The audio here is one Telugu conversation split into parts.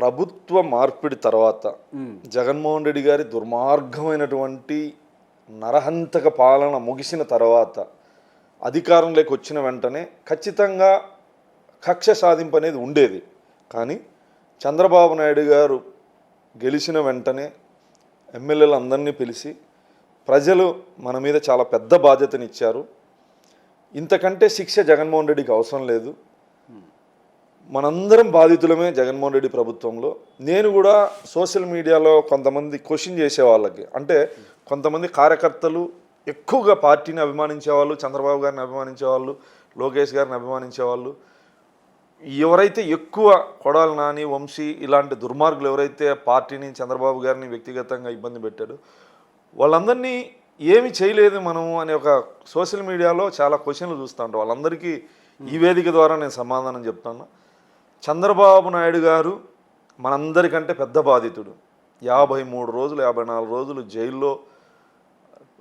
ప్రభుత్వ మార్పిడి తర్వాత జగన్మోహన్ రెడ్డి గారి దుర్మార్గమైనటువంటి నరహంతక పాలన ముగిసిన తర్వాత అధికారంలోకి వచ్చిన వెంటనే ఖచ్చితంగా కక్ష సాధింపు అనేది ఉండేది. కానీ చంద్రబాబు నాయుడు గారు గెలిచిన వెంటనే ఎమ్మెల్యేలు అందరినీ పిలిచి ప్రజలు మన మీద చాలా పెద్ద బాధ్యతనిచ్చారు, ఇంతకంటే శిక్ష జగన్మోహన్ రెడ్డికి అవసరం లేదు, మనందరం బాధితులమే జగన్మోహన్ రెడ్డి ప్రభుత్వంలో. నేను కూడా సోషల్ మీడియాలో కొంతమంది క్వశ్చన్ చేసే వాళ్ళకి, అంటే కొంతమంది కార్యకర్తలు ఎక్కువగా పార్టీని అభిమానించేవాళ్ళు, చంద్రబాబు గారిని అభిమానించేవాళ్ళు, లోకేష్ గారిని అభిమానించేవాళ్ళు, ఎవరైతే ఎక్కువ కొడాలి నాని, వంశీ ఇలాంటి దుర్మార్గులు ఎవరైతే పార్టీని, చంద్రబాబు గారిని వ్యక్తిగతంగా ఇబ్బంది పెట్టాడు, వాళ్ళందరినీ ఏమి చేయలేదు మనము అనే ఒక సోషల్ మీడియాలో చాలా క్వశ్చన్లు చూస్తూ ఉంటాం. వాళ్ళందరికీ ఈ వేదిక ద్వారా నేను సమాధానం చెప్తాను. చంద్రబాబు నాయుడు గారు మనందరికంటే పెద్ద బాధితుడు. 53 రోజులు 54 రోజులు జైల్లో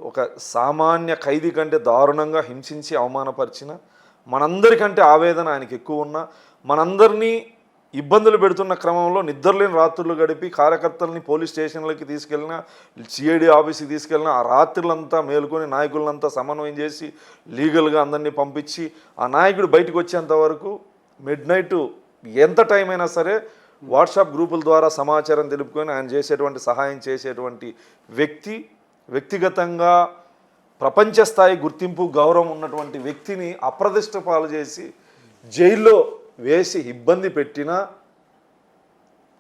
ఒక సామాన్య ఖైదీ కంటే దారుణంగా హింసించి అవమానపరిచిన, మనందరికంటే ఆవేదన ఆయనకి ఎక్కువ ఉన్న, మనందరినీ ఇబ్బందులు పెడుతున్న క్రమంలో నిద్రలేని రాత్రులు గడిపి కార్యకర్తల్ని పోలీస్ స్టేషన్లకి తీసుకెళ్ళిన, సిఐడి ఆఫీస్కి తీసుకెళ్ళిన, ఆ రాత్రులంతా మేలుకొని నాయకులంతా సమన్వయం చేసి లీగల్గా అందరినీ పంపించి ఆ నాయకుడు బయటకు వచ్చేంత వరకు మిడ్ నైట్ ఎంత టైం అయినా సరే వాట్సాప్ గ్రూపుల ద్వారా సమాచారం తెలుపుకొని ఆయన చేసేటువంటి సహాయం చేసేటువంటి వ్యక్తి, వ్యక్తిగతంగా ప్రపంచ స్థాయి గుర్తింపు గౌరవం ఉన్నటువంటి వ్యక్తిని అప్రదిష్ట పాలు చేసి జైల్లో వేసి ఇబ్బంది పెట్టినా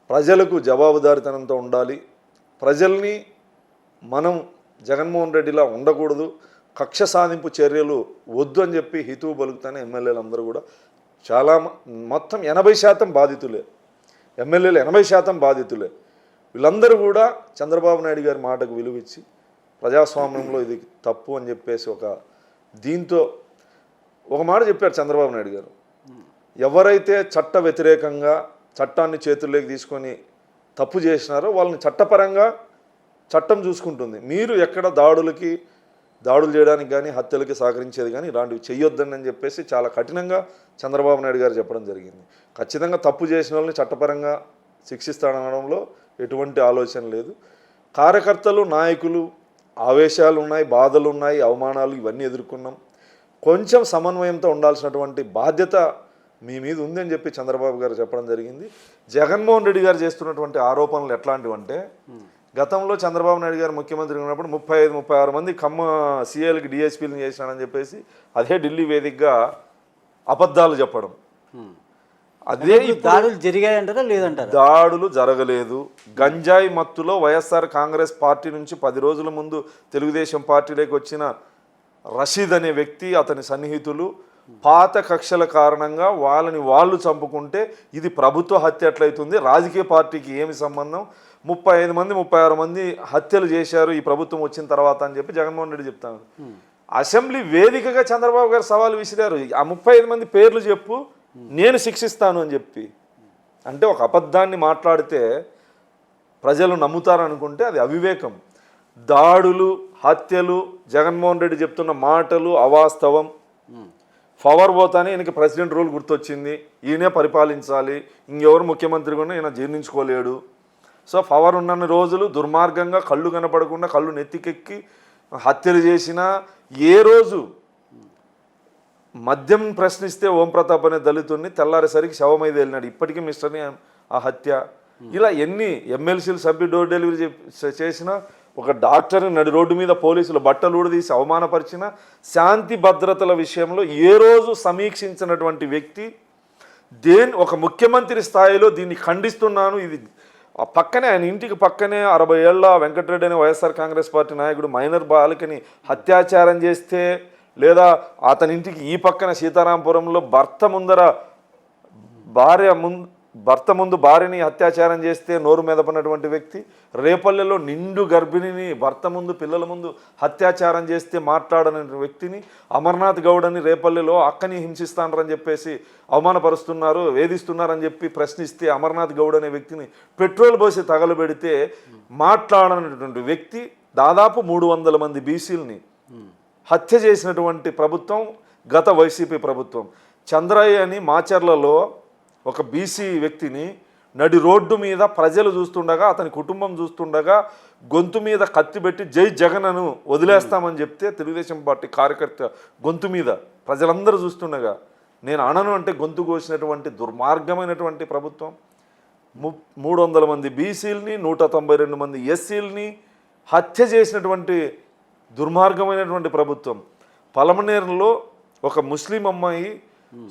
ప్రజలకు జవాబుదారితనంతో ఉండాలి. ప్రజల్ని మనం జగన్మోహన్ రెడ్డిలా ఉండకూడదు, కక్ష సాధింపు చర్యలు వద్దు అని చెప్పి హితువు పలుకుతానే ఎమ్మెల్యేలు అందరూ కూడా చాలా మొత్తం 80% బాధితులే, ఎమ్మెల్యేలు 80% బాధితులే. వీళ్ళందరూ కూడా చంద్రబాబు నాయుడు గారి మాటకు విలువిచ్చి ప్రజాస్వామ్యంలో ఇది తప్పు అని చెప్పేసి దీంతో ఒక మాట చెప్పారు చంద్రబాబు నాయుడు గారు. ఎవరైతే చట్ట వ్యతిరేకంగా చట్టాన్ని చేతుల్లోకి తీసుకొని తప్పు చేసినారో వాళ్ళని చట్టపరంగా చట్టం చూసుకుంటుంది. మీరు ఎక్కడ దాడులు చేయడానికి కానీ హత్యలకి సహకరించేది కానీ ఇలాంటివి చెయ్యొద్దని అని చెప్పేసి చాలా కఠినంగా చంద్రబాబు నాయుడు గారు చెప్పడం జరిగింది. ఖచ్చితంగా తప్పు చేసిన వాళ్ళని చట్టపరంగా శిక్షిస్తాడనడంలో ఎటువంటి ఆలోచన లేదు. కార్యకర్తలు, నాయకులు ఆవేశాలు ఉన్నాయి, బాధలు ఉన్నాయి, అవమానాలు ఇవన్నీ ఎదుర్కొన్నాం. కొంచెం సమన్వయంతో ఉండాల్సినటువంటి బాధ్యత మీ మీద ఉందని చెప్పి చంద్రబాబు గారు చెప్పడం జరిగింది. జగన్మోహన్ రెడ్డి గారు చేస్తున్నటువంటి ఆరోపణలు ఎట్లాంటివంటే, గతంలో చంద్రబాబు నాయుడు గారు ముఖ్యమంత్రి ఉన్నప్పుడు 35-36 మంది ఖమ్మ సీఏలకి డిఎస్పీలను చేసినాడని చెప్పేసి అదే ఢిల్లీ వేదికగా అబద్ధాలు చెప్పడం. అదే దాడులు జరిగాయంటారా లేదంటారా? దాడులు జరగలేదు. గంజాయి మత్తులో వైఎస్ఆర్ కాంగ్రెస్ పార్టీ నుంచి 10 రోజుల ముందు తెలుగుదేశం పార్టీలోకి వచ్చిన రషీద్ అనే వ్యక్తి, అతని సన్నిహితులు పాత కక్షల కారణంగా వాళ్ళు చంపుకుంటే ఇది ప్రభుత్వ హత్య ఎట్లయితుంది, రాజకీయ పార్టీకి ఏమి సంబంధం, 35 మంది 36 మంది హత్యలు చేశారు ఈ ప్రభుత్వం వచ్చిన తర్వాత అని చెప్పి జగన్మోహన్ రెడ్డి చెప్తాను. అసెంబ్లీ వేదికగా చంద్రబాబు గారు సవాలు విసిరారు, ఆ 35 మంది పేర్లు చెప్పు నేను శిక్షిస్తాను అని చెప్పి. అంటే ఒక అబద్ధాన్ని మాట్లాడితే ప్రజలు నమ్ముతారనుకుంటే అది అవివేకం. దాడులు, హత్యలు, జగన్మోహన్ రెడ్డి చెప్తున్న మాటలు అవాస్తవం. పవర్ పోతానే ఈయనకి ప్రెసిడెంట్ రూల్ గుర్తొచ్చింది, ఈయనే పరిపాలించాలి, ఇంకెవరు ముఖ్యమంత్రి కూడా ఈయన జీర్ణించుకోలేడు. సో పవర్ ఉన్న రోజులు దుర్మార్గంగా కళ్ళు కనపడకుండా కళ్ళు నెత్తికెక్కి హత్యలు చేసినా, ఏ రోజు మద్యం ప్రశ్నిస్తే ఓం ప్రతాప్ అనే దళితుడిని తెల్లారేసరికి శవమైది వెళ్ళినాడు, ఇప్పటికీ మిస్టర్ని ఆ హత్య. ఇలా ఎన్ని ఎమ్మెల్సీలు సభ్యు డోర్ డెలివరీ చేసినా, ఒక డాక్టర్ని నడి రోడ్డు మీద పోలీసులు బట్టలు ఊడదీసి అవమానపరిచిన, శాంతి భద్రతల విషయంలో ఏ రోజు సమీక్షించినటువంటి వ్యక్తి ఒక ముఖ్యమంత్రి స్థాయిలో దీన్ని ఖండిస్తున్నాను. ఇది పక్కనే ఆయన ఇంటికి పక్కనే 60 ఏళ్ల వెంకటరెడ్డి అనే వైఎస్ఆర్ కాంగ్రెస్ పార్టీ నాయకుడు మైనర్ బాలికని అత్యాచారం చేస్తే, లేదా అతని ఇంటికి ఈ పక్కన సీతారాంపురంలో భర్త ముందు భార్యని అత్యాచారం చేస్తే నోరు మెదపనటువంటి వ్యక్తి, రేపల్లెలో నిండు గర్భిణిని భర్త ముందు పిల్లల ముందు అత్యాచారం చేస్తే మాట్లాడని వ్యక్తిని, అమర్నాథ్ గౌడ్ అని రేపల్లెలో అక్కని హింసిస్తానని చెప్పేసి అవమానపరుస్తున్నారు, వేధిస్తున్నారని చెప్పి ప్రశ్నిస్తే అమర్నాథ్ గౌడ్ అనే వ్యక్తిని పెట్రోల్ పోసి తగలబెడితే మాట్లాడనటువంటి వ్యక్తి, దాదాపు 300 మంది బీసీలని హత్య చేసినటువంటి ప్రభుత్వం గత వైసీపీ ప్రభుత్వం. చంద్రయ్య అని మాచర్లలో ఒక బీసీ వ్యక్తిని నడి రోడ్డు మీద ప్రజలు చూస్తుండగా, అతని కుటుంబం చూస్తుండగా గొంతు మీద కత్తి పెట్టి జై జగన్ను వదిలేస్తామని చెప్తే తెలుగుదేశం పార్టీ కార్యకర్త గొంతు మీద ప్రజలందరూ చూస్తుండగా నేను అనను అంటే గొంతు కోసినటువంటి దుర్మార్గమైనటువంటి ప్రభుత్వం. 300 మంది బీసీలని 192 మంది ఎస్సీలని హత్య చేసినటువంటి దుర్మార్గమైనటువంటి ప్రభుత్వం. పలమనేరులో ఒక ముస్లిం అమ్మాయి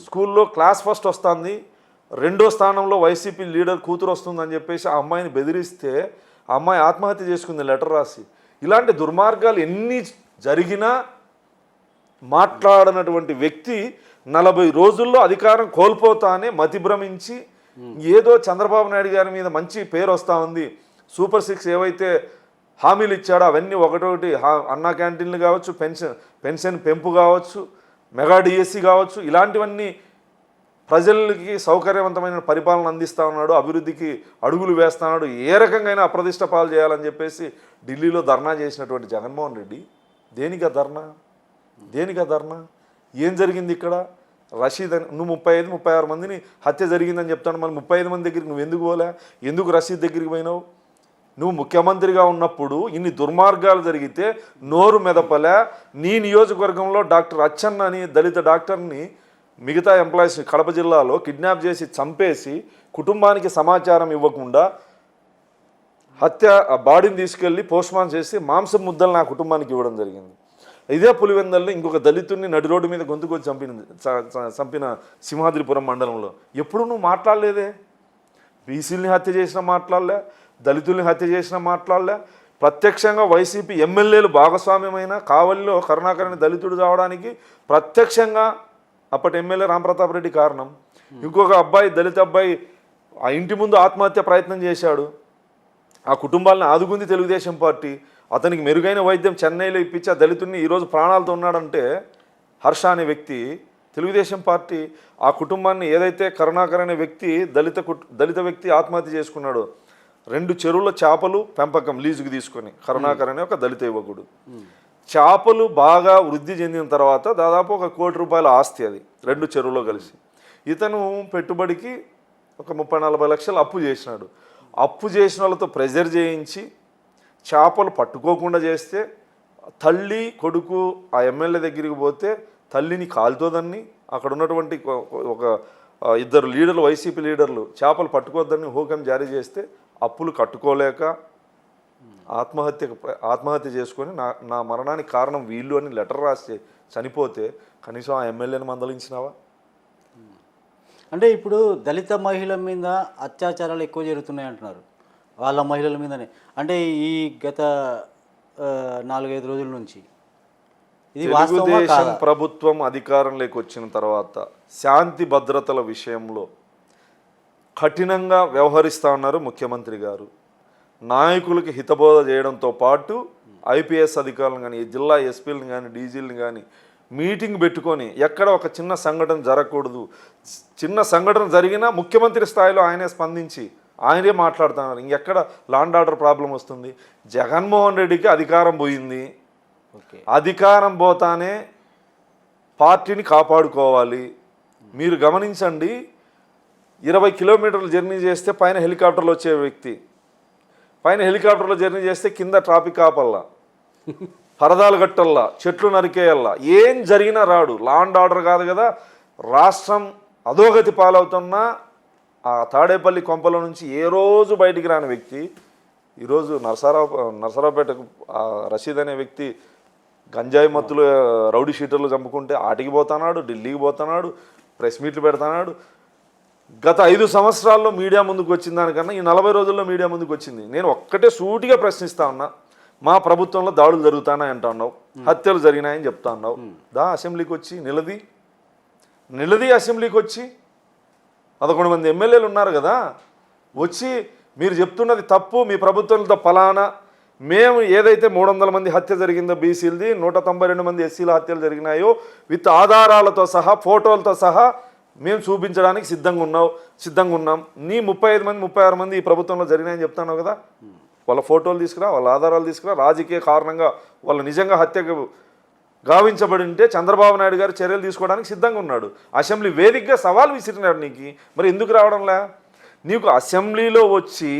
స్కూల్లో క్లాస్ ఫస్ట్ వస్తుంది, 2వ స్థానంలో వైసీపీ లీడర్ కూతురు వస్తుందని చెప్పేసి ఆ అమ్మాయిని బెదిరిస్తే ఆ అమ్మాయి ఆత్మహత్య చేసుకుంది లెటర్ రాసి. ఇలాంటి దుర్మార్గాలు ఎన్ని జరిగినా మాట్లాడనటువంటి వ్యక్తి 40 రోజుల్లో అధికారం కోల్పోతానే మతిభ్రమించి ఏదో చంద్రబాబు నాయుడు గారి మీద మంచి పేరు వస్తూ ఉంది, సూపర్ 6 ఏవైతే హామీలు ఇచ్చాడో అవన్నీ ఒకటొకటి, అన్నా క్యాంటీన్లు కావచ్చు, పెన్షన్ పెంపు కావచ్చు, మెగా డిఎస్సి కావచ్చు, ఇలాంటివన్నీ ప్రజలకి సౌకర్యవంతమైన పరిపాలన అందిస్తూ ఉన్నాడు, అభివృద్ధికి అడుగులు వేస్తున్నాడు, ఏ రకంగా అప్రదిష్ట పాలు చేయాలని చెప్పేసి ఢిల్లీలో ధర్నా చేసినటువంటి జగన్మోహన్ రెడ్డి దేనికి ఆ ధర్నా? ఏం జరిగింది ఇక్కడ? రషీద్ అని నువ్వు 35-36 మందిని హత్య జరిగిందని చెప్తాను, మళ్ళీ 35 మంది దగ్గరికి నువ్వు ఎందుకు పోలే? ఎందుకు రషీద్ దగ్గరికి పోయినావు? నువ్వు ముఖ్యమంత్రిగా ఉన్నప్పుడు ఇన్ని దుర్మార్గాలు జరిగితే నోరు మెదపలే. నీ నియోజకవర్గంలో డాక్టర్ అచ్చన్న అని దళిత డాక్టర్ని మిగతా ఎంప్లాయీస్ కడప జిల్లాలో కిడ్నాప్ చేసి చంపేసి కుటుంబానికి సమాచారం ఇవ్వకుండా హత్య బాడీని తీసుకెళ్ళి పోస్ట్మార్టం చేసి మాంసం ముద్దలు నా కుటుంబానికి ఇవ్వడం జరిగింది. ఇదే పులివెందల్లో ఇంకొక దళితుడిని నడి రోడ్డు మీద గొంతుకొచ్చి చంపిన సింహాద్రిపురం మండలంలో ఎప్పుడు నువ్వు మాట్లాడలేదే? బీసీలని హత్య చేసినా మాట్లాడలే, దళితుల్ని హత్య చేసినా మాట్లాడలే. ప్రత్యక్షంగా వైసీపీ ఎమ్మెల్యేలు భాగస్వామ్యమైన కావలిలో కరుణాకరని దళితుడు కావడానికి ప్రత్యక్షంగా అప్పటి ఎమ్మెల్యే రాంప్రతాప్ రెడ్డి కారణం. ఇంకొక అబ్బాయి దళిత అబ్బాయి ఆ ఇంటి ముందు ఆత్మహత్య ప్రయత్నం చేశాడు, ఆ కుటుంబాలను ఆదుకుంది తెలుగుదేశం పార్టీ. అతనికి మెరుగైన వైద్యం చెన్నైలో ఇప్పించి ఆ దళితుడిని ఈరోజు ప్రాణాలతో ఉన్నాడంటే హర్ష అనే వ్యక్తి తెలుగుదేశం పార్టీ ఆ కుటుంబాన్ని ఏదైతే కరుణాకర్ అనే వ్యక్తి దళిత వ్యక్తి ఆత్మహత్య చేసుకున్నాడో 2 చెరువుల చేపలు పెంపకం లీజుకు తీసుకొని కరుణాకర్ అనే ఒక దళిత యువకుడు చేపలు బాగా వృద్ధి చెందిన తర్వాత దాదాపు ఒక 1 కోటి రూపాయల ఆస్తి అది 2 చెరువులో కలిసి. ఇతను పెట్టుబడికి ఒక 30-40 లక్షలు అప్పు చేసినాడు. అప్పు చేసిన వాళ్ళతో ప్రెజర్ చేయించి చేపలు పట్టుకోకుండా చేస్తే తల్లి కొడుకు ఆ ఎమ్మెల్యే దగ్గరికి పోతే తల్లిని కాలుతోదని అక్కడ ఉన్నటువంటి ఒక 2 లీడర్లు వైసీపీ లీడర్లు చేపలు పట్టుకోవద్దని హోకం జారీ చేస్తే అప్పులు కట్టుకోలేక ఆత్మహత్య చేసుకొని నా మరణానికి కారణం వీళ్ళు అని లెటర్ రాసి చనిపోతే కనీసం ఆ ఎమ్మెల్యేని మందలించినావా? అంటే ఇప్పుడు దళిత మహిళల మీద అత్యాచారాలు ఎక్కువ జరుగుతున్నాయి అంటున్నారు, వాళ్ళ మహిళల మీదనే. అంటే ఈ గత 4-5 రోజుల నుంచి ఇది తెలుగుదేశం ప్రభుత్వం అధికారంలోకి వచ్చిన తర్వాత శాంతి భద్రతల విషయంలో కఠినంగా వ్యవహరిస్తూ ఉన్నారు ముఖ్యమంత్రి గారు. నాయకులకి హితబోధ చేయడంతో పాటు ఐపీఎస్ అధికారులను కానీ జిల్లా ఎస్పీలను కానీ డీజీలను కానీ మీటింగ్ పెట్టుకొని ఎక్కడ ఒక చిన్న సంఘటన జరగకూడదు, చిన్న సంఘటన జరిగినా ముఖ్యమంత్రి స్థాయిలో ఆయనే స్పందించి ఆయనే మాట్లాడుతున్నారు. ఇంకెక్కడ లాండ్ ఆర్డర్ ప్రాబ్లం వస్తుంది? జగన్మోహన్ రెడ్డికి అధికారం పోయింది, అధికారం పోతానే పార్టీని కాపాడుకోవాలి. మీరు గమనించండి, 20 కిలోమీటర్లు జర్నీ చేస్తే పైన హెలికాప్టర్లు వచ్చే వ్యక్తి, పైన హెలికాప్టర్లో జర్నీ చేస్తే కింద ట్రాఫిక్ ఆపల్లా, పరదాలు కట్టల్లా, చెట్లు నరికేయల్లా, ఏం జరిగినా రాడు. లాండ్ ఆర్డర్ కాదు కదా, రాష్ట్రం అధోగతి పాలవుతున్నా ఆ తాడేపల్లి కొంపల నుంచి ఏ రోజు బయటికి రాని వ్యక్తి ఈరోజు నరసరావుపేటకు రషీద్ అనే వ్యక్తి గంజాయి మత్తులు రౌడీ షీటర్లు చంపుకుంటే ఆటికి పోతున్నాడు, ఢిల్లీకి పోతున్నాడు, ప్రెస్ మీట్లు పెడుతున్నాడు. గత 5 సంవత్సరాల్లో మీడియా ముందుకు వచ్చిన దానికన్నా ఈ 40 రోజుల్లో మీడియా ముందుకు వచ్చింది. నేను ఒక్కటే సూటిగా ప్రశ్నిస్తా ఉన్నా, మా ప్రభుత్వంలో దాడులు జరుగుతాయని అంటా ఉన్నావు, హత్యలు జరిగినాయని చెప్తా ఉన్నావు. అసెంబ్లీకి వచ్చి నిలది అసెంబ్లీకి వచ్చి 11 మంది ఎమ్మెల్యేలు ఉన్నారు కదా, వచ్చి మీరు చెప్తున్నది తప్పు, మీ ప్రభుత్వంతో ఫలానా మేము ఏదైతే 300 మంది హత్య జరిగిందో బీసీలది, 192 మంది ఎస్సీల హత్యలు జరిగినాయో విత్ ఆధారాలతో సహా ఫోటోలతో సహా మేము చూపించడానికి సిద్ధంగా ఉన్నాం. నీ 35-36 మంది ఈ ప్రభుత్వంలో జరిగినాయని చెప్తాను కదా, వాళ్ళ ఫోటోలు తీసుకురా, వాళ్ళ ఆధారాలు తీసుకురా. రాజకీయ కారణంగా వాళ్ళు నిజంగా హత్యకు గావించబడి ఉంటే చంద్రబాబు నాయుడు గారు చర్యలు తీసుకోవడానికి సిద్ధంగా ఉన్నాడు. అసెంబ్లీ వేదికగా సవాల్ విసిరినాడు నీకు, మరి ఎందుకు రావడంలే? నీకు అసెంబ్లీలో వచ్చి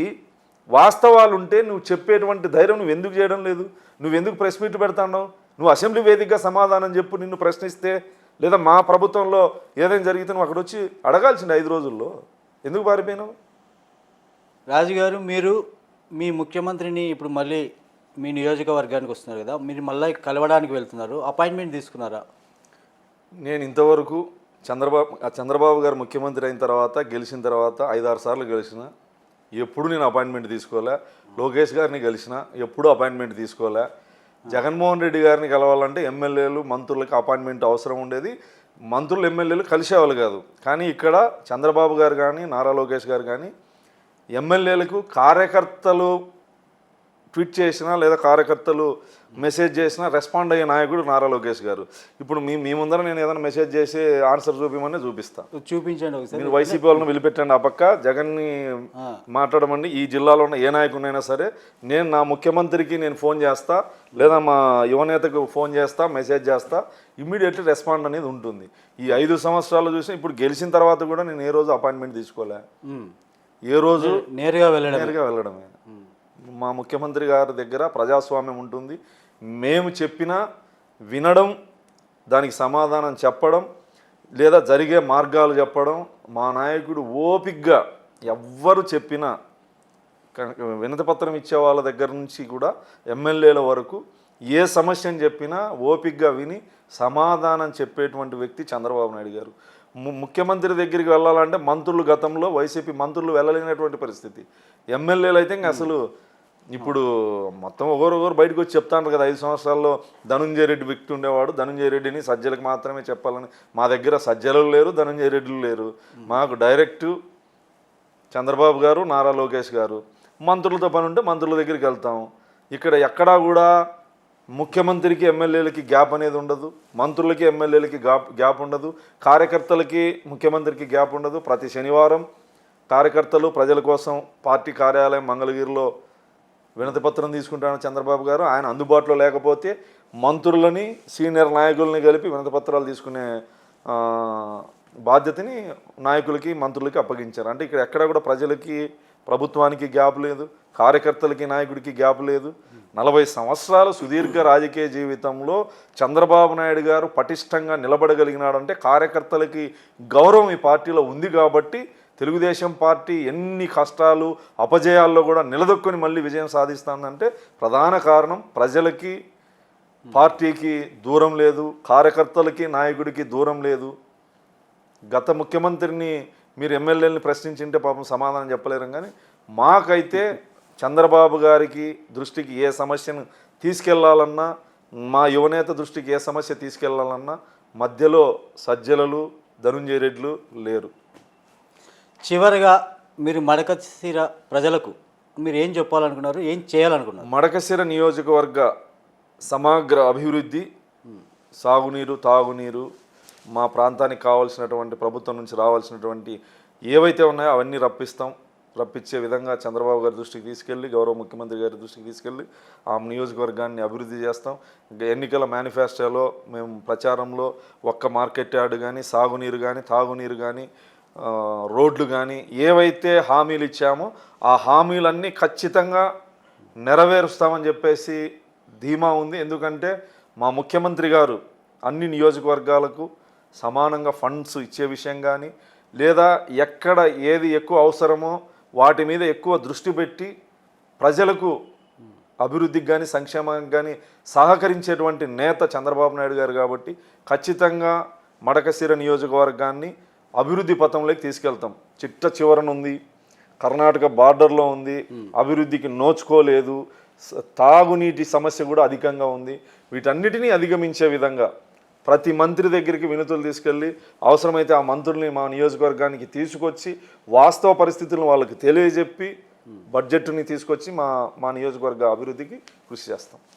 వాస్తవాలు ఉంటే నువ్వు చెప్పేటువంటి ధైర్యం నువ్వు ఎందుకు చేయడం లేదు? నువ్వు ఎందుకు ప్రెస్ మీట్ పెడతావు? నువ్వు అసెంబ్లీ వేదికగా సమాధానం చెప్పు. నిన్ను ప్రశ్నిస్తే లేదా మా ప్రభుత్వంలో ఏదైనా జరిగితే నువ్వు అక్కడ వచ్చి అడగాల్సింది 5 రోజుల్లో. ఎందుకు పారిపోయినావు? రాజుగారు, మీరు మీ ముఖ్యమంత్రిని ఇప్పుడు మళ్ళీ మీ నియోజకవర్గానికి వస్తున్నారు కదా, మీరు మళ్ళీ కలవడానికి వెళ్తున్నారు, అపాయింట్మెంట్ తీసుకున్నారా? నేను ఇంతవరకు చంద్రబాబు గారు ముఖ్యమంత్రి అయిన తర్వాత గెలిచిన తర్వాత 5-6 సార్లు గెలిచిన, ఎప్పుడు నేను అపాయింట్మెంట్ తీసుకోలే. లోకేష్ గారిని గెలిచిన, ఎప్పుడూ అపాయింట్మెంట్ తీసుకోలే. జగన్మోహన్ రెడ్డి గారిని కలవాలంటే ఎమ్మెల్యేలు మంత్రులకి అపాయింట్మెంట్ అవసరం ఉండేది. మంత్రులు ఎమ్మెల్యేలు కలిసేవాళ్ళు కాదు. కానీ ఇక్కడ చంద్రబాబు గారు కానీ నారా లోకేష్ గారు కానీ ఎమ్మెల్యేలకు కార్యకర్తలు ట్వీట్ చేసినా లేదా కార్యకర్తలు మెసేజ్ చేసినా రెస్పాండ్ అయ్యే నాయకుడు నారా లోకేష్ గారు. ఇప్పుడు మీ ముందర నేను ఏదైనా మెసేజ్ చేసి ఆన్సర్ చూపించమని చూపిస్తాను. చూపించండి ఒకసారి. మీరు వైసీపీ వాళ్ళని వెళ్ళిపెట్టండి ఆ పక్క, జగన్ని మాట్లాడమండి. ఈ జిల్లాలో ఉన్న ఏ నాయకునైనా సరే నేను నా ముఖ్యమంత్రికి నేను ఫోన్ చేస్తా, లేదా మా యువనేతకు ఫోన్ చేస్తా, మెసేజ్ చేస్తా, ఇమ్మీడియట్లీ రెస్పాండ్ అనేది ఉంటుంది. ఈ 5 సంవత్సరాలు చూసి ఇప్పుడు గెలిచిన తర్వాత కూడా నేను ఏ రోజు అపాయింట్మెంట్ తీసుకోలే. ఏ రోజు నేరుగా వెళ్ళడమే. మా ముఖ్యమంత్రి గారి దగ్గర ప్రజాస్వామ్యం ఉంటుంది. మేము చెప్పినా వినడం, దానికి సమాధానం చెప్పడం, లేదా జరిగే మార్గాలు చెప్పడం. మా నాయకుడు ఓపిగ్గా ఎవ్వరు చెప్పినా వినతిపత్రం ఇచ్చే వాళ్ళ దగ్గర నుంచి కూడా ఎమ్మెల్యేల వరకు ఏ సమస్యను చెప్పినా ఓపిగ్గా విని సమాధానం చెప్పేటువంటి వ్యక్తి చంద్రబాబు నాయుడు గారు. ముఖ్యమంత్రి దగ్గరికి వెళ్ళాలంటే మంత్రులు గతంలో వైసీపీ మంత్రులు వెళ్ళలేనటువంటి పరిస్థితి. ఎమ్మెల్యేలు అయితే ఇంకా అసలు ఇప్పుడు మొత్తం ఒకరు బయటకు వచ్చి చెప్తాను కదా, 5 సంవత్సరాల్లో ధనుంజయ రెడ్డి వ్యక్తి ఉండేవాడు, ధనుంజయ రెడ్డిని సజ్జలకు మాత్రమే చెప్పాలని. మా దగ్గర సజ్జలు లేరు, ధనుంజయ రెడ్డిలు లేరు. మాకు డైరెక్టు చంద్రబాబు గారు, నారా లోకేష్ గారు. మంత్రులతో పని ఉంటే మంత్రుల దగ్గరికి వెళ్తాం. ఇక్కడ ఎక్కడా కూడా ముఖ్యమంత్రికి ఎమ్మెల్యేలకి గ్యాప్ అనేది ఉండదు, మంత్రులకి ఎమ్మెల్యేలకి గ్యాప్ ఉండదు, కార్యకర్తలకి ముఖ్యమంత్రికి గ్యాప్ ఉండదు. ప్రతి శనివారం కార్యకర్తలు ప్రజల కోసం పార్టీ కార్యాలయం మంగళగిరిలో వినతిపత్రం తీసుకుంటాను చంద్రబాబు గారు. ఆయన అందుబాటులో లేకపోతే మంత్రులని సీనియర్ నాయకుల్ని కలిపి వినతిపత్రాలు తీసుకునే బాధ్యతని నాయకులకి మంత్రులకి అప్పగించారు. అంటే ఇక్కడ ఎక్కడ కూడా ప్రజలకి ప్రభుత్వానికి గ్యాప్ లేదు, కార్యకర్తలకి నాయకుడికి గ్యాప్ లేదు. 40 సంవత్సరాల సుదీర్ఘ రాజకీయ జీవితంలో చంద్రబాబు నాయుడు గారు పటిష్టంగా నిలబడగలిగినాడంటే కార్యకర్తలకి గౌరవం ఈ పార్టీలో ఉంది కాబట్టి తెలుగుదేశం పార్టీ ఎన్ని కష్టాలు అపజయాల్లో కూడా నిలదొక్కుని మళ్ళీ విజయం సాధిస్తుందంటే ప్రధాన కారణం ప్రజలకి పార్టీకి దూరం లేదు, కార్యకర్తలకి నాయకుడికి దూరం లేదు. గత ముఖ్యమంత్రిని మీరు ఎమ్మెల్యేలని ప్రశ్నించింటే పాపం సమాధానం చెప్పలేరు. కానీ మాకైతే చంద్రబాబు గారికి దృష్టికి ఏ సమస్యను తీసుకెళ్లాలన్నా, మా యువనేత దృష్టికి ఏ సమస్య తీసుకెళ్లాలన్నా మధ్యలో సజ్జలలు ధనుంజయ రెడ్లు లేరు. చివరిగా మీరు మడకశిర ప్రజలకు మీరు ఏం చెప్పాలనుకున్నారు, ఏం చేయాలనుకున్నారు? మడకశిర నియోజకవర్గ సమగ్ర అభివృద్ధి, సాగునీరు, తాగునీరు, మా ప్రాంతానికి కావాల్సినటువంటి ప్రభుత్వం నుంచి రావాల్సినటువంటి ఏవైతే ఉన్నాయో అవన్నీ రప్పించే విధంగా చంద్రబాబు గారి దృష్టికి తీసుకెళ్ళి, గౌరవ ముఖ్యమంత్రి గారి దృష్టికి తీసుకెళ్ళి ఆ నియోజకవర్గాన్ని అభివృద్ధి చేస్తాం. ఎన్నికల మేనిఫెస్టోలో మేము ప్రచారంలో ఒక్క మార్కెట్ యార్డు కానీ, సాగునీరు కానీ, తాగునీరు కానీ, రోడ్లు కానీ ఏవైతే హామీలు ఇచ్చామో ఆ హామీలన్నీ ఖచ్చితంగా నెరవేరుస్తామని చెప్పేసి ధీమా ఉంది. ఎందుకంటే మా ముఖ్యమంత్రి గారు అన్ని నియోజకవర్గాలకు సమానంగా ఫండ్స్ ఇచ్చే విషయం కానీ, లేదా ఎక్కడ ఏది ఎక్కువ అవసరమో వాటి మీద ఎక్కువ దృష్టి పెట్టి ప్రజలకు అభివృద్ధికి కానీ సంక్షేమానికి కానీ సహకరించేటువంటి నేత చంద్రబాబు నాయుడు గారు. కాబట్టి ఖచ్చితంగా మడకశిర నియోజకవర్గాన్ని అభివృద్ధి పథంలోకి తీసుకెళ్తాం. చిట్ట చివరనుంది, కర్ణాటక బార్డర్లో ఉంది, అభివృద్ధికి నోచుకోలేదు, తాగునీటి సమస్య కూడా అధికంగా ఉంది. వీటన్నిటినీ అధిగమించే విధంగా ప్రతి మంత్రి దగ్గరికి వినతులు తీసుకెళ్ళి అవసరమైతే ఆ మంత్రుల్ని మా నియోజకవర్గానికి తీసుకొచ్చి వాస్తవ పరిస్థితులను వాళ్ళకి తెలియజెప్పి బడ్జెట్ని తీసుకొచ్చి మా నియోజకవర్గ అభివృద్ధికి కృషి చేస్తాం.